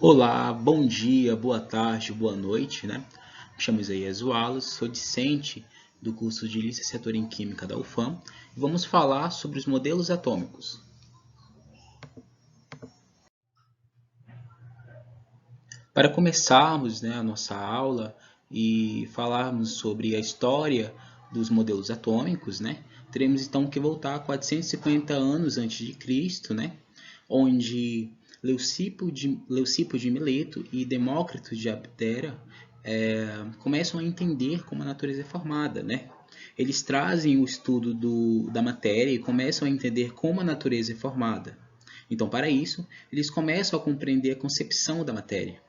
Olá, bom dia, boa tarde, boa noite, né? Me chamo Isaías Wallace, sou discente do curso de Licenciatura em Química da UFAM e vamos falar sobre os modelos atômicos. Para começarmos, a nossa aula e falarmos sobre a história dos modelos atômicos, teremos então que voltar a 450 anos antes de Cristo, onde Leucipo de Mileto e Demócrito de Abdera começam a entender como a natureza é formada, Eles trazem o estudo da matéria e começam a entender como a natureza é formada. Então, para isso, eles começam a compreender a concepção da matéria.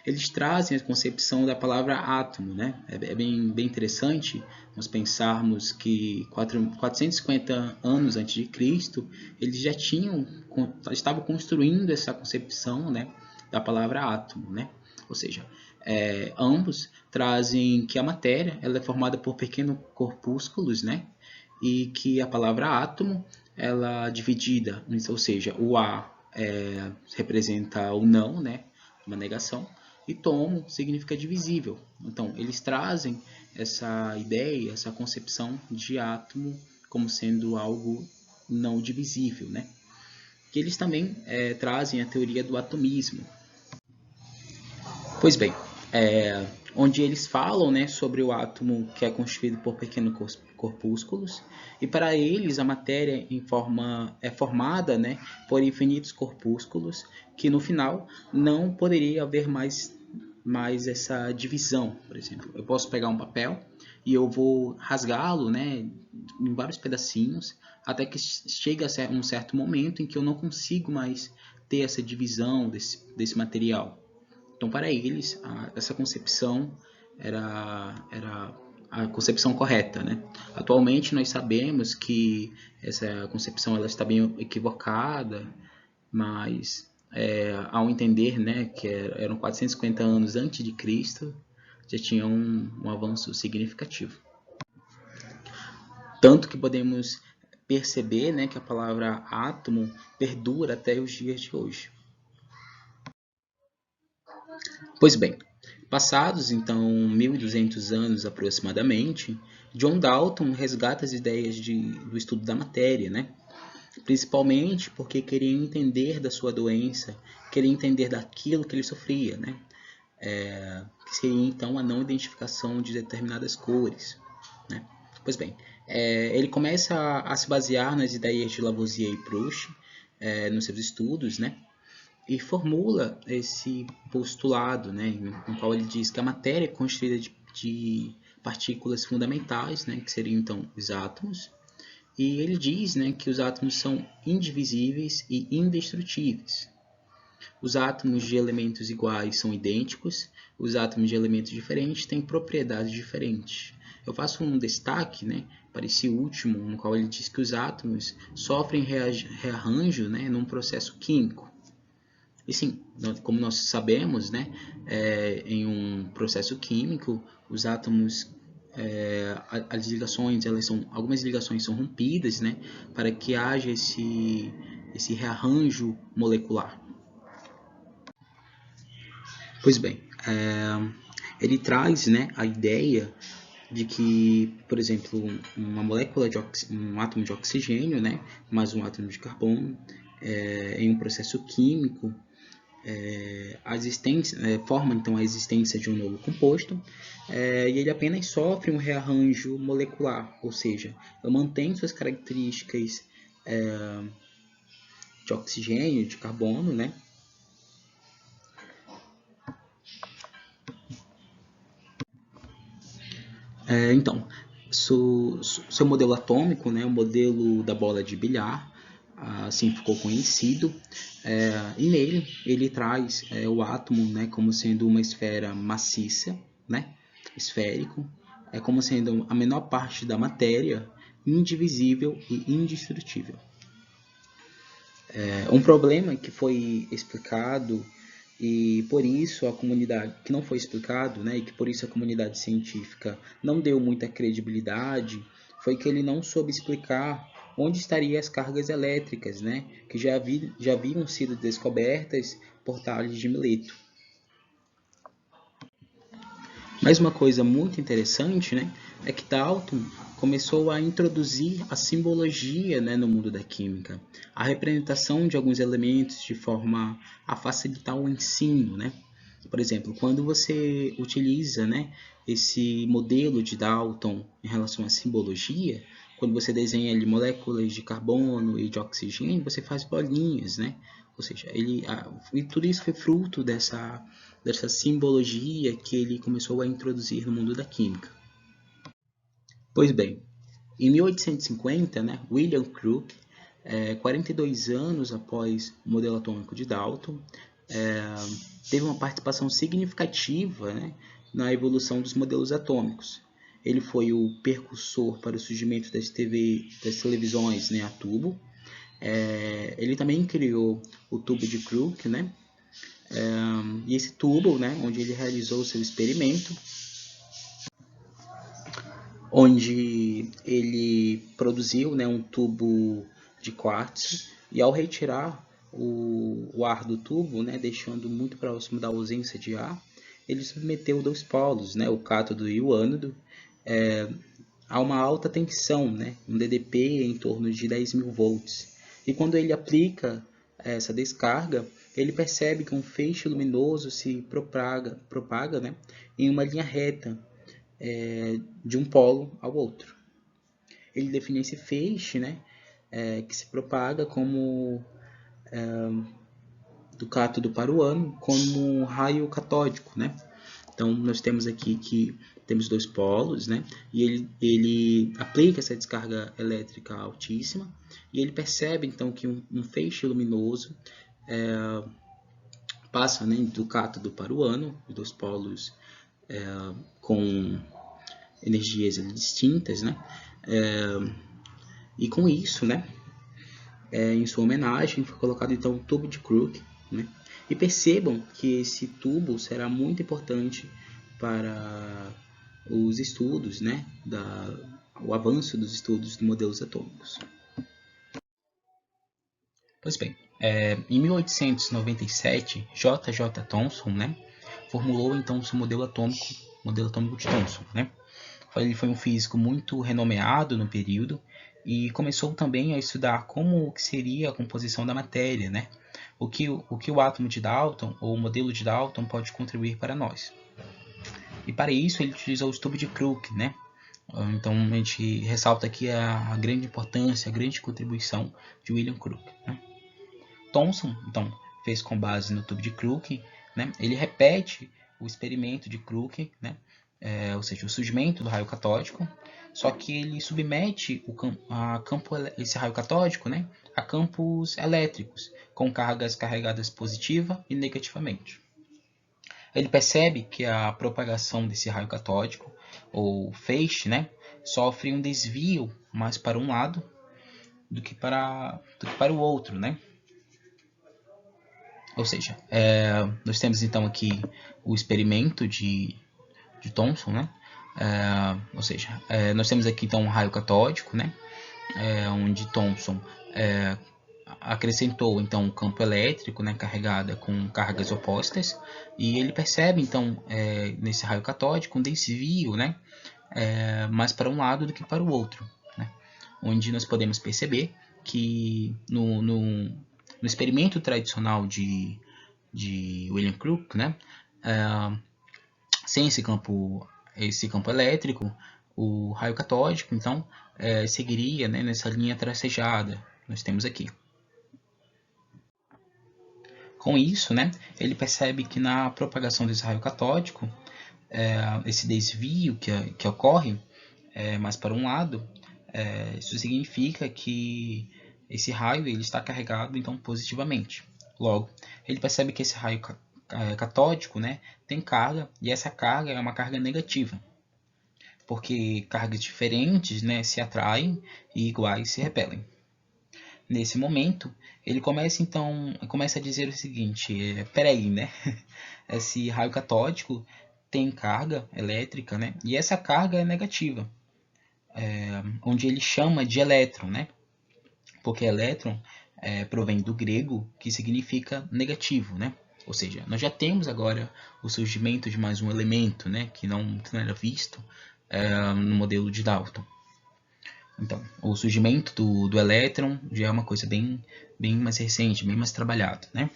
Eles trazem a concepção da palavra átomo, É bem interessante nós pensarmos que 450 anos antes de Cristo, eles já estavam construindo essa concepção, da palavra átomo, Ou seja, ambos trazem que a matéria ela é formada por pequenos corpúsculos, E que a palavra átomo ela é dividida, ou seja, o A representa o não, uma negação, e tomo significa divisível. Então, eles trazem essa ideia, essa concepção de átomo como sendo algo não divisível, Que eles também trazem a teoria do atomismo. Pois bem, onde eles falam, sobre o átomo que é constituído por pequenos corpúsculos, e para eles a matéria é formada, por infinitos corpúsculos, que no final não poderia haver mais essa divisão. Por exemplo, eu posso pegar um papel e eu vou rasgá-lo, em vários pedacinhos, até que chegue a um certo momento em que eu não consigo mais ter essa divisão desse material. Então, para eles, essa concepção era a concepção correta, Atualmente, nós sabemos que essa concepção ela está bem equivocada, mas ao entender, que eram 450 anos antes de Cristo, já tinha um avanço significativo. Tanto que podemos perceber, que a palavra átomo perdura até os dias de hoje. Pois bem, passados então 1200 anos aproximadamente, John Dalton resgata as ideias do estudo da matéria, Principalmente porque queria entender da sua doença, queria entender daquilo que ele sofria, que seria então a não identificação de determinadas cores, Pois bem, ele começa a se basear nas ideias de Lavoisier e Proust nos seus estudos, e formula esse postulado, no qual ele diz que a matéria é constituída de partículas fundamentais, que seriam então os átomos, e ele diz que os átomos são indivisíveis e indestrutíveis. Os átomos de elementos iguais são idênticos, os átomos de elementos diferentes têm propriedades diferentes. Eu faço um destaque para esse último, no qual ele diz que os átomos sofrem rearranjo num processo químico. E sim, como nós sabemos, em um processo químico, os átomos, as ligações, algumas ligações são rompidas, para que haja esse rearranjo molecular. Pois bem, ele traz a ideia de que, por exemplo, uma molécula um átomo de oxigênio, mais um átomo de carbono, em um processo químico, forma então a existência de um novo composto, e ele apenas sofre um rearranjo molecular, ou seja, ele mantém suas características de oxigênio, de carbono, Então, seu modelo atômico, o modelo da bola de bilhar, assim ficou conhecido, e nele ele traz o átomo como sendo uma esfera maciça, esférico, como sendo a menor parte da matéria, indivisível e indestrutível. Um problema que foi explicado e por isso a comunidade, que não foi explicado, e que por isso a comunidade científica não deu muita credibilidade, foi que ele não soube explicar onde estariam as cargas elétricas, que já haviam sido descobertas por Tales de Mileto. Mas uma coisa muito interessante, né, é que Dalton começou a introduzir a simbologia, né, no mundo da química, a representação de alguns elementos de forma a facilitar o ensino, né? Por exemplo, quando você utiliza, né, esse modelo de Dalton em relação à simbologia, quando você desenha ali moléculas de carbono e de oxigênio, você faz bolinhas, né? Ou seja, e tudo isso foi fruto dessa simbologia que ele começou a introduzir no mundo da química. Pois bem, em 1850, né, William Crookes, 42 anos após o modelo atômico de Dalton, teve uma participação significativa, né, na evolução dos modelos atômicos. Ele foi o precursor para o surgimento das televisões, né, a tubo. Ele também criou o tubo de Crookes, né, e esse tubo, né, onde ele realizou o seu experimento, onde ele produziu, né, um tubo de quartzo, e ao retirar o ar do tubo, né, deixando muito próximo da ausência de ar, ele submeteu dois polos, né, o cátodo e o ânodo, a uma alta tensão, né, um DDP em torno de 10.000 volts. E quando ele aplica essa descarga, ele percebe que um feixe luminoso se propaga, né, em uma linha reta, de um polo ao outro. Ele define esse feixe, né, que se propaga como do cátodo para o ânodo como um raio catódico, né? Então nós temos aqui que temos dois polos, né? E ele aplica essa descarga elétrica altíssima e ele percebe então que um feixe luminoso passa, né, do cátodo para o ânodo, os dois polos com energias distintas, né? E com isso, né, em sua homenagem, foi colocado então o tubo de Crookes, né? E percebam que esse tubo será muito importante para os estudos, né, o avanço dos estudos de modelos atômicos. Pois bem, em 1897, J.J. Thomson, né, formulou então o seu modelo atômico de Thomson, né? Ele foi um físico muito renomeado no período e começou também a estudar como que seria a composição da matéria, né? O que o átomo de Dalton ou o modelo de Dalton pode contribuir para nós. E para isso ele utilizou o estudo de Crookes, né? Então a gente ressalta aqui a grande importância, a grande contribuição de William Crookes, né? Thomson, então, fez com base no tubo de Crookes, né? Ele repete o experimento de Crookes, né? Ou seja, o surgimento do raio catódico, só que ele submete esse raio catódico, né, a campos elétricos, com cargas carregadas positiva e negativamente. Ele percebe que a propagação desse raio catódico, ou feixe, né, sofre um desvio mais para um lado do que para o outro, né? Ou seja, nós temos então aqui o experimento de Thomson, né? Ou seja, nós temos aqui então um raio catódico, né? Onde Thomson acrescentou então um campo elétrico, né, carregada com cargas opostas, e ele percebe então nesse raio catódico um desvio, né, mais para um lado do que para o outro, né? Onde nós podemos perceber que no experimento tradicional de William Crookes, né, sem esse campo elétrico, o raio catódico então seguiria, né, nessa linha tracejada que nós temos aqui. Com isso, né, ele percebe que na propagação desse raio catódico, esse desvio que ocorre mais para um lado, isso significa que esse raio ele está carregado então positivamente. Logo, ele percebe que esse raio catódico, né, tem carga, e essa carga é uma carga negativa, porque cargas diferentes, né, se atraem e iguais se repelem. Nesse momento, ele começa a dizer o seguinte: peraí, né? Esse raio catódico tem carga elétrica, né? E essa carga é negativa, onde ele chama de elétron, né? Porque elétron provém do grego, que significa negativo, né? Ou seja, nós já temos agora o surgimento de mais um elemento, né, que não era visto no modelo de Dalton. Então, o surgimento do elétron já é uma coisa bem mais recente, bem mais trabalhada, né?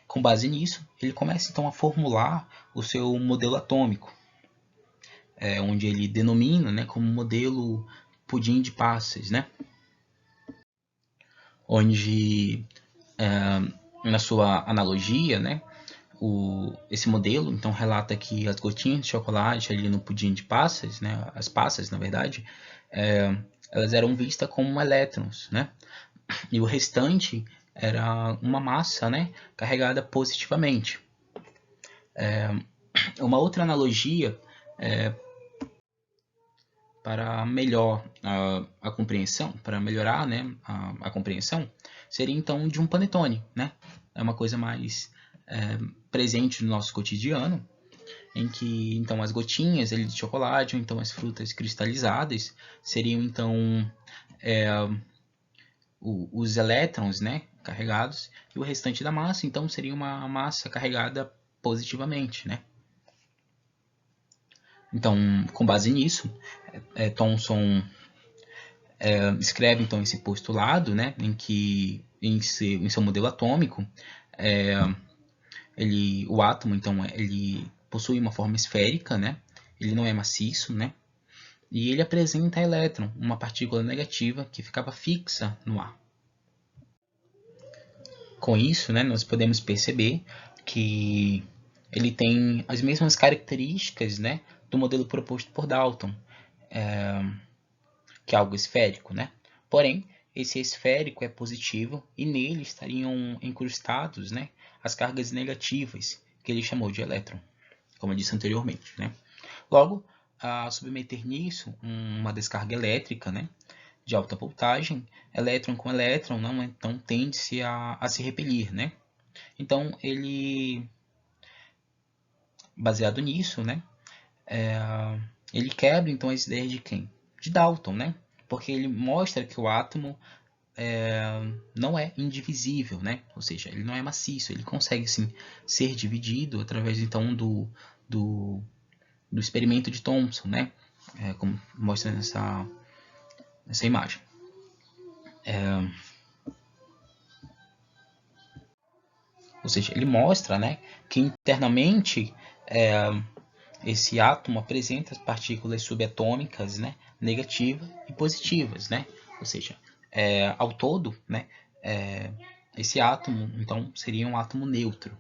Com base nisso, ele começa então a formular o seu modelo atômico, onde ele denomina, né, como modelo pudim de passas, né? Onde, na sua analogia, né, esse modelo então relata que as gotinhas de chocolate ali no pudim de passas, né, as passas, na verdade, elas eram vistas como elétrons, né? E o restante era uma massa, né, carregada positivamente. Uma outra analogia para melhor a compreensão, para melhorar, né, a compreensão, seria então de um panetone, né? É uma coisa mais presente no nosso cotidiano, em que então as gotinhas de chocolate ou então as frutas cristalizadas seriam então os elétrons, né, carregados, e o restante da massa então seria uma massa carregada positivamente, né? Então, com base nisso, Thomson escreve então esse postulado, né, em que em seu modelo atômico, o átomo então ele possui uma forma esférica, né? Ele não é maciço, né? E ele apresenta elétron, uma partícula negativa que ficava fixa no ar. Com isso, né, nós podemos perceber que ele tem as mesmas características, né, do modelo proposto por Dalton, que é algo esférico, né? Porém, esse esférico é positivo e nele estariam incrustados, né, as cargas negativas, que ele chamou de elétron, como eu disse anteriormente, né? Logo, a submeter nisso uma descarga elétrica, né, de alta voltagem, elétron com elétron, não, então tende-se a se repelir, né? Então, baseado nisso, né, ele quebra então as ideias de quem? De Dalton, né? Porque ele mostra que o átomo não é indivisível, né? Ou seja, ele não é maciço, ele consegue sim ser dividido através então do experimento de Thomson, né? Como mostra nessa imagem. Ou seja, ele mostra, né, que internamente esse átomo apresenta partículas subatômicas, né, negativas e positivas, né? Ou seja, ao todo, né, esse átomo então seria um átomo neutro.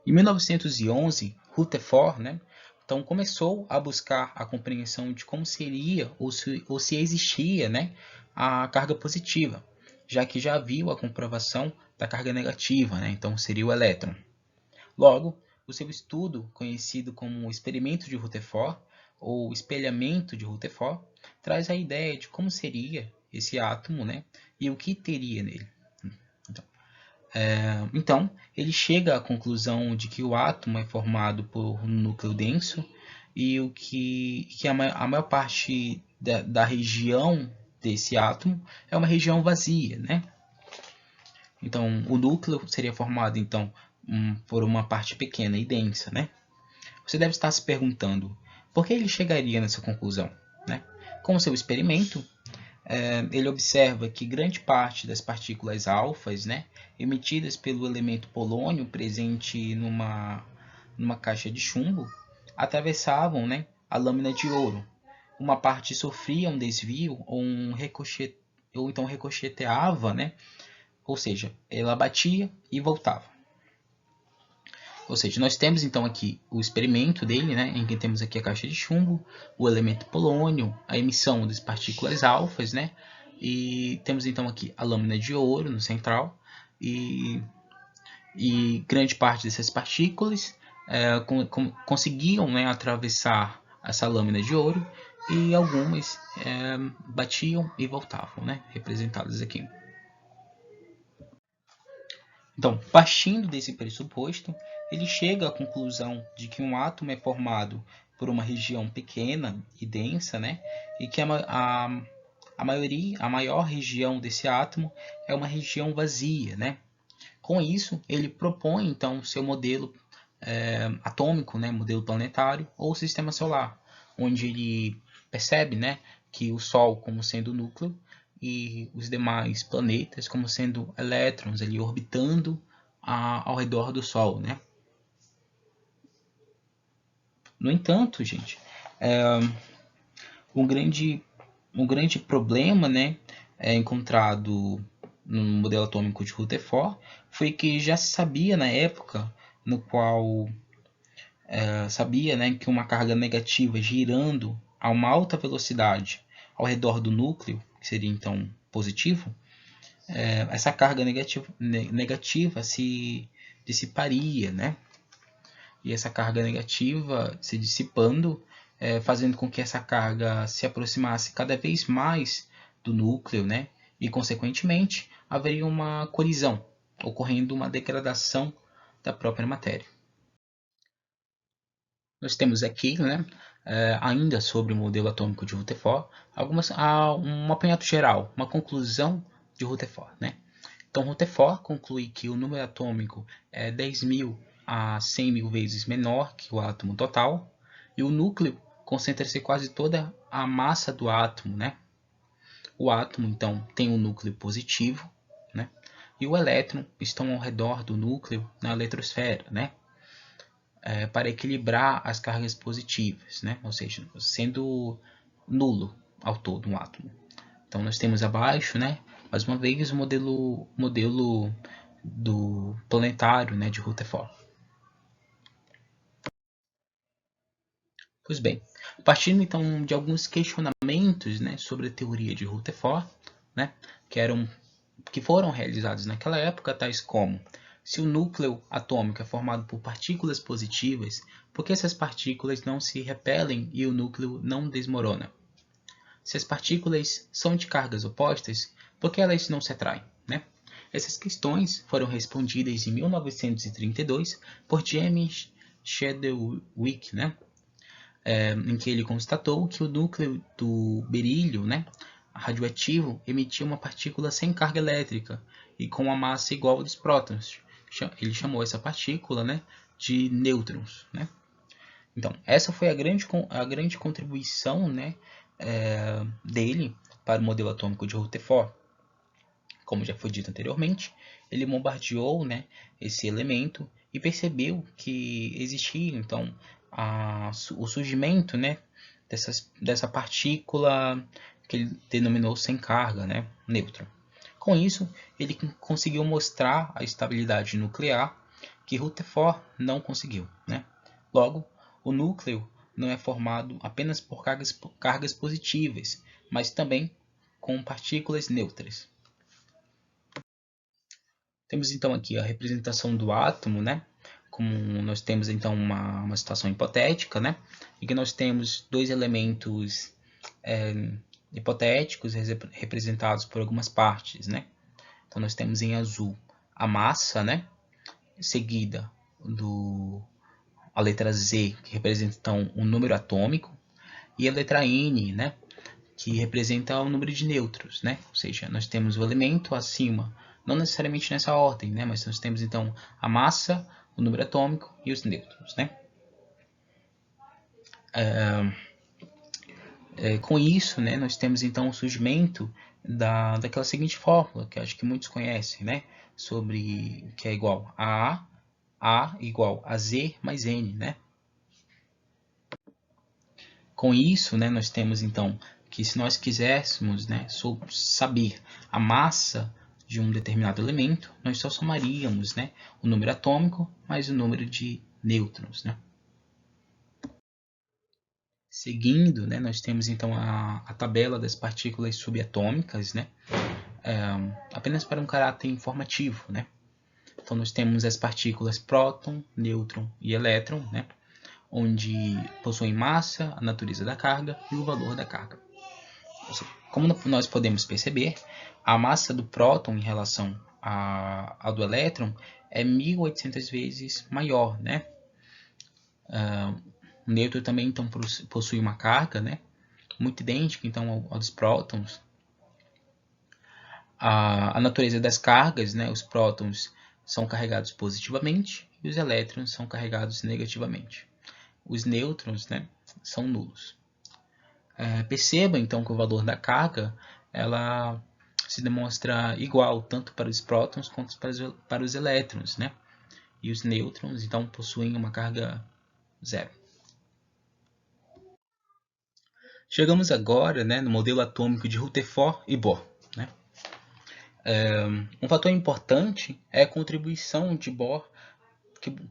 Em 1911, Rutherford, né, então começou a buscar a compreensão de como seria ou se existia, né, a carga positiva, já que já viu a comprovação da carga negativa, né, então seria o elétron. Logo, o seu estudo, conhecido como experimento de Rutherford ou espelhamento de Rutherford, traz a ideia de como seria esse átomo, né, e o que teria nele. Então, ele chega à conclusão de que o átomo é formado por um núcleo denso e que a maior parte da região desse átomo é uma região vazia, né? Então, o núcleo seria formado então por uma parte pequena e densa, né? Você deve estar se perguntando por que ele chegaria nessa conclusão, né? Com o seu experimento, ele observa que grande parte das partículas alfas, né, emitidas pelo elemento polônio presente numa caixa de chumbo, atravessavam, né, a lâmina de ouro. Uma parte sofria um desvio ou então ricocheteava, né, ou seja, ela batia e voltava. Ou seja, nós temos então aqui o experimento dele, né, em que temos aqui a caixa de chumbo, o elemento polônio, a emissão das partículas alfas, né, e temos então aqui a lâmina de ouro no central e grande parte dessas partículas conseguiam, né, atravessar essa lâmina de ouro e algumas batiam e voltavam, né, representadas aqui. Então, partindo desse pressuposto, ele chega à conclusão de que um átomo é formado por uma região pequena e densa, né? E que a a maior região desse átomo é uma região vazia, né? Com isso, ele propõe então seu modelo atômico, né, modelo planetário ou sistema solar, onde ele percebe, né, que o Sol como sendo o núcleo e os demais planetas como sendo elétrons ali orbitando ao redor do Sol, né? No entanto, gente, um grande, um grande problema, né, encontrado no modelo atômico de Rutherford foi que já se sabia na época no qual sabia, né, que uma carga negativa girando a uma alta velocidade ao redor do núcleo, que seria então positivo, essa carga negativa se dissiparia, né? E essa carga negativa se dissipando, fazendo com que essa carga se aproximasse cada vez mais do núcleo, né? E, consequentemente, haveria uma colisão, ocorrendo uma degradação da própria matéria. Nós temos aqui, né, ainda sobre o modelo atômico de Rutherford, um apanhado geral, uma conclusão de Rutherford. Né? Então, Rutherford conclui que o número atômico é 10.000 a 100.000 vezes menor que o átomo total, e o núcleo concentra-se quase toda a massa do átomo. Né? O átomo, então, tem um núcleo positivo, né? E o elétron estão ao redor do núcleo na eletrosfera, né? Para equilibrar as cargas positivas, né? Ou seja, sendo nulo ao todo um átomo. Então nós temos abaixo, né, mais uma vez, o modelo do planetário, né, de Rutherford. Pois bem, partindo então de alguns questionamentos, né, sobre a teoria de Rutherford, né, que foram realizados naquela época, tais como: se o núcleo atômico é formado por partículas positivas, por que essas partículas não se repelem e o núcleo não desmorona? Se as partículas são de cargas opostas, por que elas não se atraem? Né? Essas questões foram respondidas em 1932 por James Chadwick, né? Em que ele constatou que o núcleo do berílio, né, radioativo, emitia uma partícula sem carga elétrica e com uma massa igual a dos prótons. Ele chamou essa partícula, né, de nêutrons. Né? Então, essa foi a grande contribuição, né, dele para o modelo atômico de Rutherford. Como já foi dito anteriormente, ele bombardeou, né, esse elemento e percebeu que existia então o surgimento, né, dessa partícula que ele denominou sem carga, né, nêutron. Com isso, ele conseguiu mostrar a estabilidade nuclear que Rutherford não conseguiu. Né? Logo, o núcleo não é formado apenas por cargas positivas, mas também com partículas neutras. Temos então aqui a representação do átomo, né? Como nós temos então uma situação hipotética, né? Em que nós temos dois elementos hipotéticos representados por algumas partes, né? Então nós temos em azul a massa, né? Seguida a letra Z, que representa então o número atômico, e a letra N, né? Que representa o número de nêutrons, né? Ou seja, nós temos o elemento acima, não necessariamente nessa ordem, né? Mas nós temos então a massa, o número atômico e os nêutrons, né? Com isso, né, nós temos então o surgimento daquela seguinte fórmula, que acho que muitos conhecem, né? Sobre que é igual a igual a Z mais N, né? Com isso, né, nós temos então que se nós quiséssemos, né, saber a massa de um determinado elemento, nós só somaríamos, né, o número atômico mais o número de nêutrons. Né? Seguindo, né, nós temos então a tabela das partículas subatômicas, né, apenas para um caráter informativo. Né? Então nós temos as partículas próton, nêutron e elétron, né, onde possuem massa, a natureza da carga e o valor da carga. Como nós podemos perceber, a massa do próton em relação à do elétron é 1.800 vezes maior. Né? O nêutron também então, possui uma carga, né, muito idêntica então, ao dos prótons, A natureza das cargas, né? Os prótons são carregados positivamente e os elétrons são carregados negativamente. Os nêutrons, né, são nulos. Perceba então que o valor da carga ela se demonstra igual tanto para os prótons quanto para os elétrons, né? E os nêutrons então possuem uma carga zero. Chegamos agora, né, no modelo atômico de Rutherford e Bohr, né? Um fator importante é a contribuição de Bohr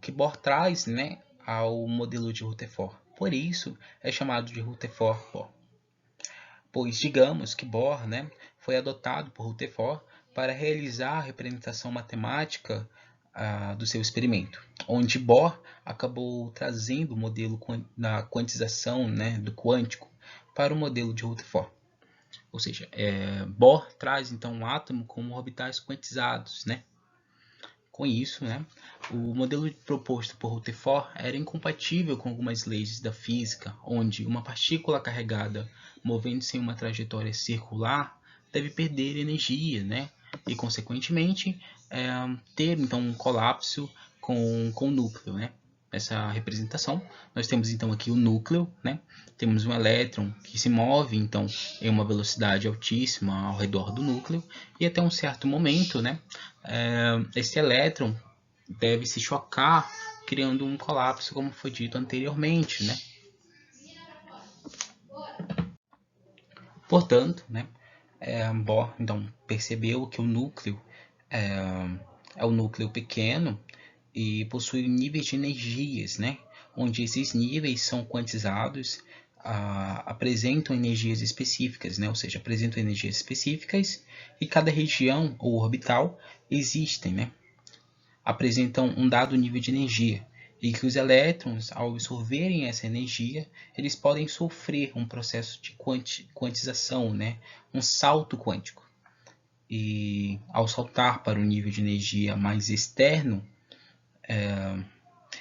que Bohr traz, né, ao modelo de Rutherford. Por isso é chamado de Rutherford-Bohr. Pois digamos que Bohr, né, foi adotado por Rutherford para realizar a representação matemática do seu experimento, onde Bohr acabou trazendo o modelo da quantização, né, do quântico para o modelo de Rutherford. Ou seja, Bohr traz então um átomo com orbitais quantizados, né? Com isso, né, o modelo proposto por Rutherford era incompatível com algumas leis da física, onde uma partícula carregada movendo-se em uma trajetória circular deve perder energia, né, e consequentemente ter então um colapso com o núcleo, né? Essa representação, nós temos então aqui o núcleo, né? Temos um elétron que se move então em uma velocidade altíssima ao redor do núcleo e até um certo momento, né, esse elétron deve se chocar, criando um colapso, como foi dito anteriormente, né? Portanto, né, Bohr então percebeu que o núcleo é um núcleo pequeno e possui níveis de energias, né, onde esses níveis são quantizados, apresentam energias específicas, né, ou seja, apresentam energias específicas e cada região ou orbital existem, né, apresentam um dado nível de energia e que os elétrons, ao absorverem essa energia, eles podem sofrer um processo de quantização, né, um salto quântico. E ao saltar para um nível de energia mais externo,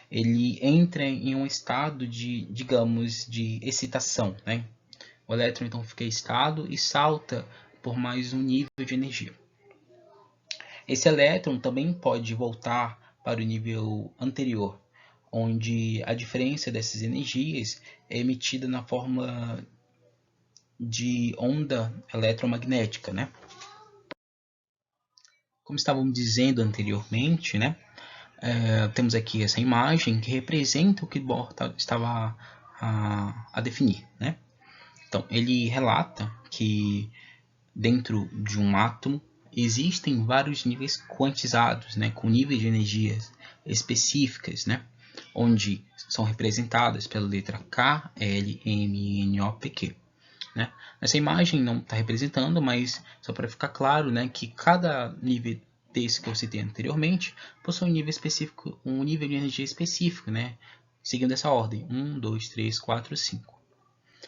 ele entra em um estado de, digamos, de excitação, né? O elétron então fica excitado e salta por mais um nível de energia. Esse elétron também pode voltar para o nível anterior, onde a diferença dessas energias é emitida na forma de onda eletromagnética, né? Como estávamos dizendo anteriormente, né? Temos aqui essa imagem que representa o que Bohr estava a definir, né? Então, ele relata que dentro de um átomo existem vários níveis quantizados, né, com níveis de energias específicas, né, onde são representadas pela letra K, L, M, N, O, P, Q. Né? Essa imagem não está representando, mas só para ficar claro, né, que cada nível desse que eu citei anteriormente possui um nível específico, um nível de energia específico, né, seguindo essa ordem: 1, 2, 3, 4, 5.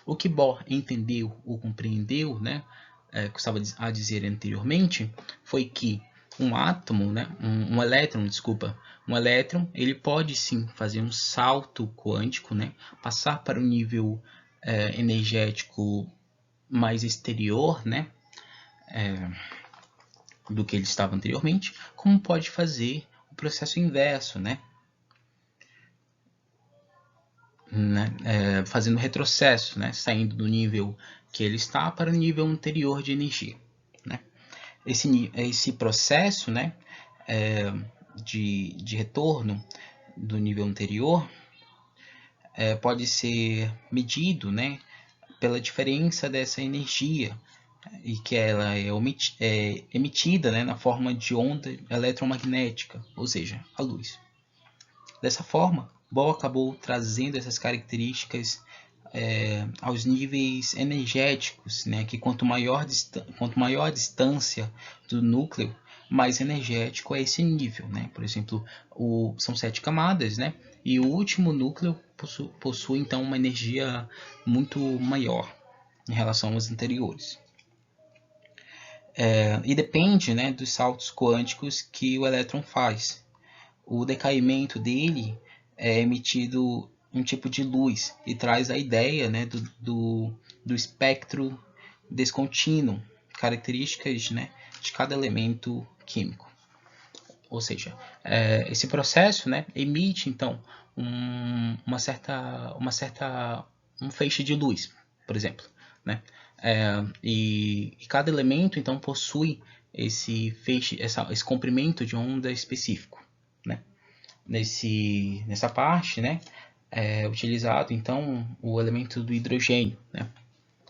O que Bohr entendeu ou compreendeu, né, que eu estava a dizer anteriormente, foi que um átomo, né, um elétron, desculpa, um elétron, ele pode sim fazer um salto quântico, né, passar para um nível energético mais exterior, né, do que ele estava anteriormente, como pode fazer o processo inverso, né, fazendo retrocesso, né, saindo do nível que ele está para o nível anterior de energia. Né. Esse processo, né, de retorno do nível anterior pode ser medido, né, pela diferença dessa energia e que ela é emitida, né, na forma de onda eletromagnética, ou seja, a luz. Dessa forma, Bohr acabou trazendo essas características aos níveis energéticos, né, que quanto maior a distância do núcleo, mais energético é esse nível. Né? Por exemplo, são 7 camadas, né? E o último núcleo possui então uma energia muito maior em relação aos anteriores. E depende, né, dos saltos quânticos que o elétron faz. O decaimento dele é emitido um tipo de luz e traz a ideia, né, do espectro descontínuo, características, né, de cada elemento químico. Ou seja, esse processo, né, emite então um feixe de luz, por exemplo, né? E cada elemento então possui esse feixe, esse comprimento de onda específico, né? Nessa parte, né, é utilizado então o elemento do hidrogênio, né?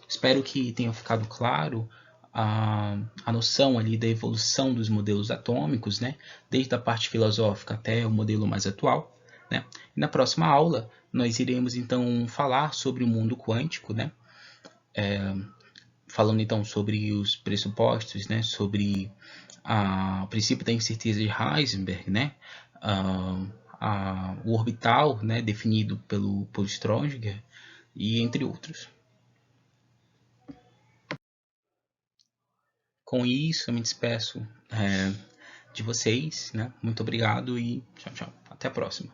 Espero que tenha ficado claro a noção ali da evolução dos modelos atômicos, né? Desde a parte filosófica até o modelo mais atual, né? E na próxima aula, nós iremos então falar sobre o mundo quântico, né? Falando então sobre os pressupostos, né? Sobre o princípio da incerteza de Heisenberg, né? O orbital, né? Definido pelo Schrödinger, e entre outros. Com isso, eu me despeço de vocês, né? Muito obrigado e tchau, tchau. Até a próxima.